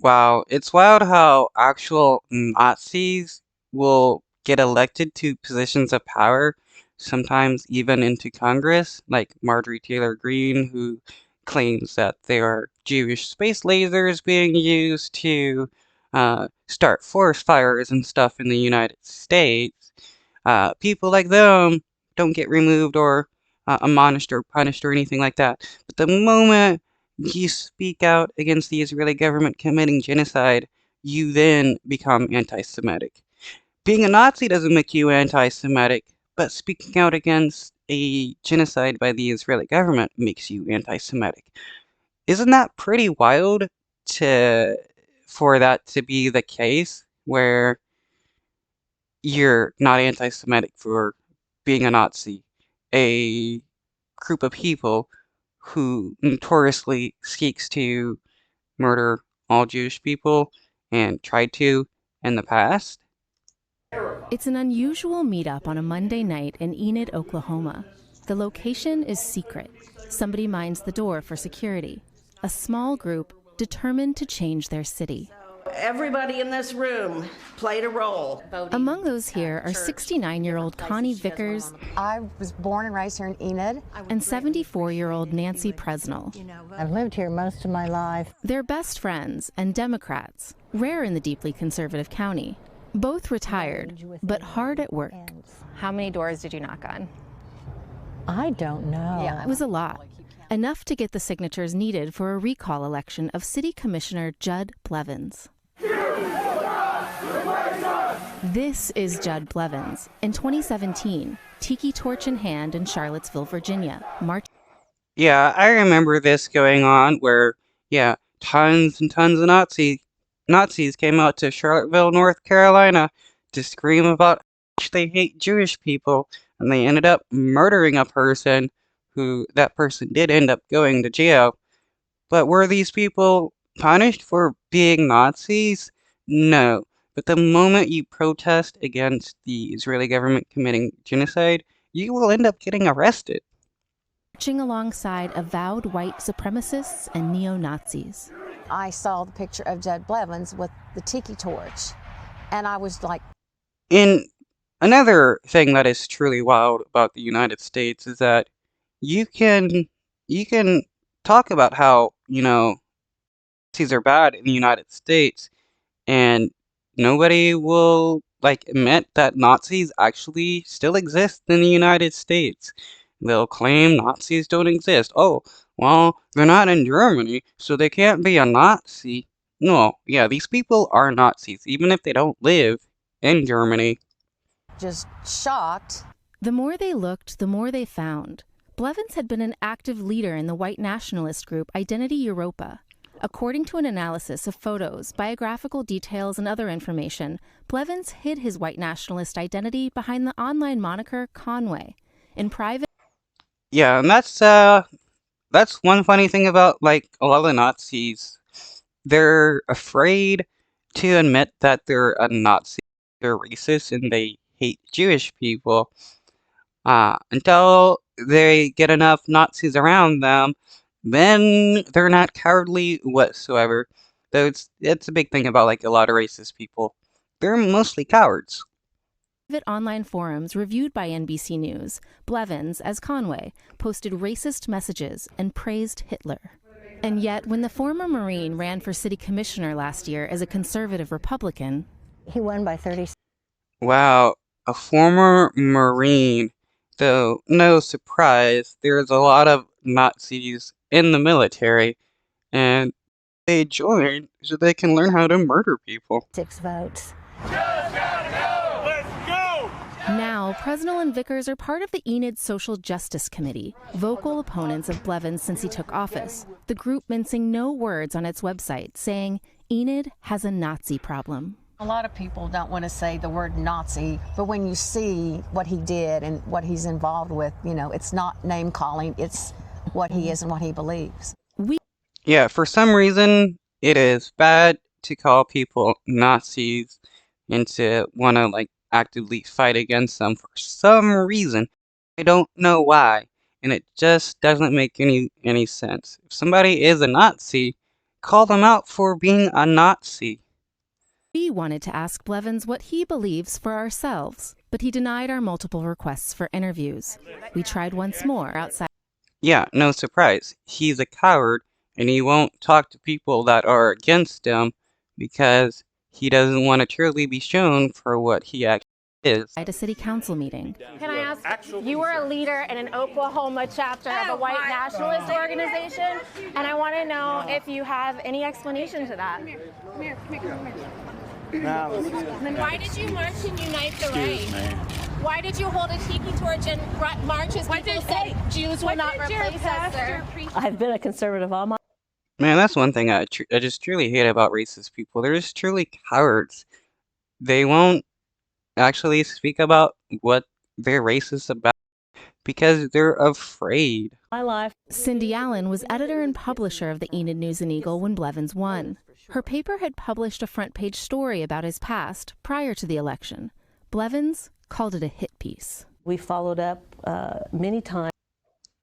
Wow, it's wild how actual Nazis will get elected to positions of power, sometimes even into Congress, like Marjorie Taylor Greene, who claims that there are Jewish space lasers being used to start forest fires and stuff in the United States. People like them don't get removed or admonished or punished or anything like that. But the moment you speak out against the Israeli government committing genocide, you then become anti-Semitic. Being a Nazi doesn't make you anti-Semitic, but speaking out against a genocide by the Israeli government makes you anti-Semitic. Isn't that pretty wild to for that to be the case where you're not anti-Semitic for being a Nazi, a group of people who notoriously seeks to murder all Jewish people and tried to in the past? It's an unusual meetup on a Monday night in Enid, Oklahoma. The location is secret. Somebody minds the door for security. A small group determined to change their city. Everybody in this room played a role. Among those here are 69-year-old Connie Vickers. I was born and raised here in Enid. And 74-year-old Nancy Presnell. I've lived here most of my life. They're best friends and Democrats, rare in the deeply conservative county. Both retired, but hard at work. How many doors did you knock on? I don't know. It was a lot. Enough to get the signatures needed for a recall election of City Commissioner Judd Blevins. This is Judd Blevins. In 2017, tiki torch in hand in Charlottesville, Virginia, Yeah, I remember this going on where, yeah, tons and tons of Nazis came out to Charlottesville, North Carolina to scream about how much they hate Jewish people, and they ended up murdering a person who that person did end up going to jail. But were these people punished for being Nazis? No. But the moment you protest against the Israeli government committing genocide, you will end up getting arrested. marching alongside avowed white supremacists and neo-Nazis. I saw the picture of Judd Blevins with the tiki torch, and I was like, And another thing that is truly wild about the United States is that you can you can talk about how, Nazis are bad in the United States, and nobody will admit that Nazis actually still exist in the United States. They'll claim Nazis don't exist. Oh, well, they're not in Germany, so they can't be a Nazi. No, yeah, these people are Nazis, even if they don't live in Germany. just shocked. The more they looked, the more they found. Blevins had been an active leader in the white nationalist group Identity Europa. According to an analysis of photos, biographical details, and other information, Blevins hid his white nationalist identity behind the online moniker Conway. In private, Yeah, and that's one funny thing about a lot of the Nazis. They're afraid to admit that they're a Nazi, they're racist, and they hate Jewish people. Until they get enough Nazis around them, then they're not cowardly whatsoever. Though it's a big thing about a lot of racist people. They're mostly cowards. online forums reviewed by NBC News, Blevins, as Conway, posted racist messages and praised Hitler. And yet, when the former Marine ran for city commissioner last year as a conservative Republican, He won by 30. Wow, a former Marine. Though, no surprise, there's a lot of Nazis in the military, and they join so they can learn how to murder people. 6 votes. now Presnell and Vickers are part of the Enid Social Justice Committee, vocal opponents of Blevins since he took office, the group mincing no words on its website, saying Enid has a Nazi problem. A lot of people don't want to say the word Nazi, but when you see what he did and what he's involved with, it's not name calling, it's what he is and what he believes. Yeah, for some reason, it is bad to call people Nazis and to want to actively fight against them for some reason. I don't know why, and it just doesn't make any sense. If somebody is a Nazi, called him out for being a Nazi. We wanted to ask Blevins what he believes for ourselves, but he denied our multiple requests for interviews. We tried once more outside. Yeah, no surprise. He's a coward, and he won't talk to people that are against him because he doesn't want to truly be shown for what he actually is. At a city council meeting. Can I ask, you were a leader in an Oklahoma chapter of a white nationalist organization, and I want to know if you have any explanation to that. Then why did you march and unite the right? Why did you hold a tiki torch and march as people say Jews will not replace us, sir? I've been a conservative all my Man, that's one thing I just truly hate about racist people. They're just truly cowards. They won't actually speak about what they're racist about because they're afraid. life. Cindy Allen was editor and publisher of the Enid News and Eagle when Blevins won. Her paper had published a front-page story about his past prior to the election. Blevins called it a hit piece. We followed up many times.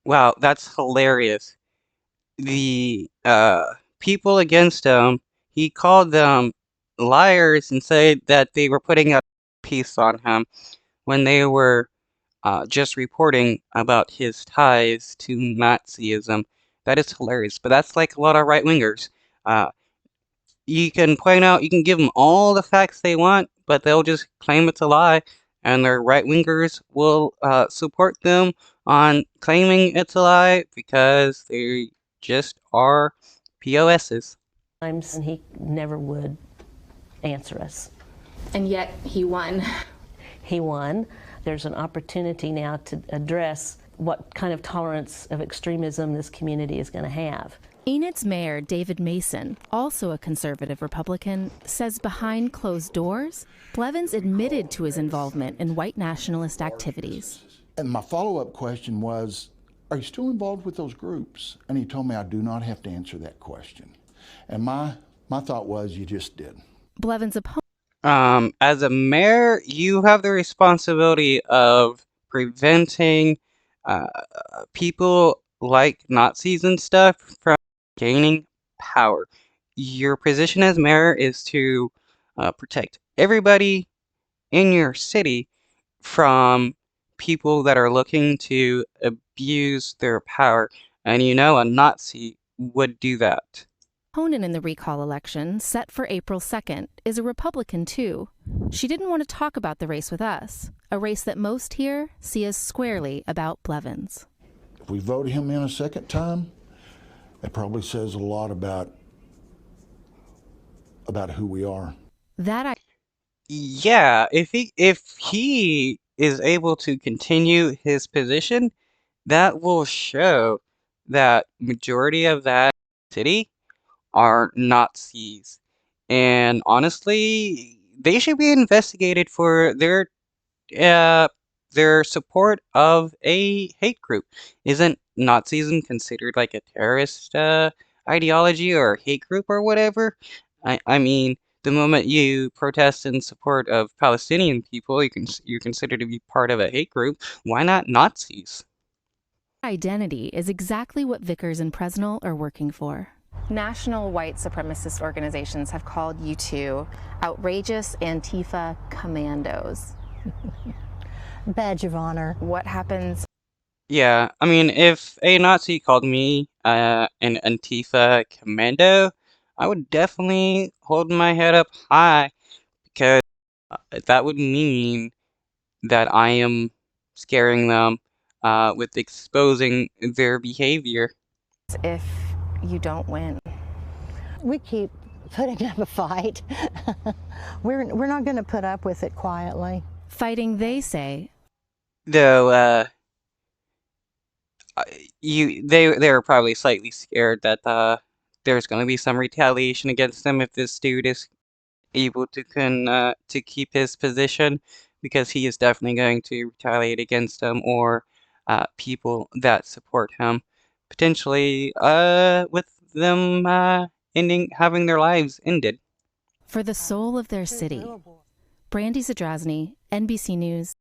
Wow, that's hilarious. The people against him, he called them liars and said that they were putting a piece on him when they were just reporting about his ties to Nazism. That is hilarious, but that's like a lot of right-wingers. You can point out, you can give them all the facts they want, but they'll just claim it's a lie, and their right-wingers will support them on claiming it's a lie because they just are POSs. And he never would answer us. And yet he won. He won. There's an opportunity now to address what kind of tolerance of extremism this community is going to have. Enid's mayor, David Mason, also a conservative Republican, says behind closed doors, Blevins admitted to his involvement in white nationalist activities. And my follow-up question was, are you still involved with those groups? And he told me I do not have to answer that question. And my thought was, you just did. Blevins' opponent. As a mayor, you have the responsibility of preventing people like Nazis and stuff from gaining power. Your position as mayor is to protect everybody in your city from people that are looking to abuse their power. And you know a Nazi would do that. Opponent in the recall election, set for April 2nd, is a Republican too. She didn't want to talk about the race with us, a race that most here see as squarely about Blevins. If we vote him in a second time, it probably says a lot about who we are. Yeah, if he is able to continue his position, that will show that majority of that city are Nazis. And honestly, they should be investigated for their support of a hate group. Isn't Nazism considered like a terrorist ideology or hate group or whatever? I mean, the moment you protest in support of Palestinian people, you're considered to be part of a hate group. Why not Nazis? Identity is exactly what Vickers and Presnell are working for. National white supremacist organizations have called you two outrageous Antifa commandos. Badge of honor. What happens? Yeah, I mean, if a Nazi called me an Antifa commando, I would definitely hold my head up high because that would mean that I am scaring them with exposing their behavior. If you don't win? We keep putting up a fight. We're not going to put up with it quietly. Fighting, they say. Though they're probably slightly scared that there's going to be some retaliation against them if this dude is able to keep his position, because he is definitely going to retaliate against them or people that support him, potentially with them having their lives ended. For the soul of their city. Brandy Zadrozny, NBC News.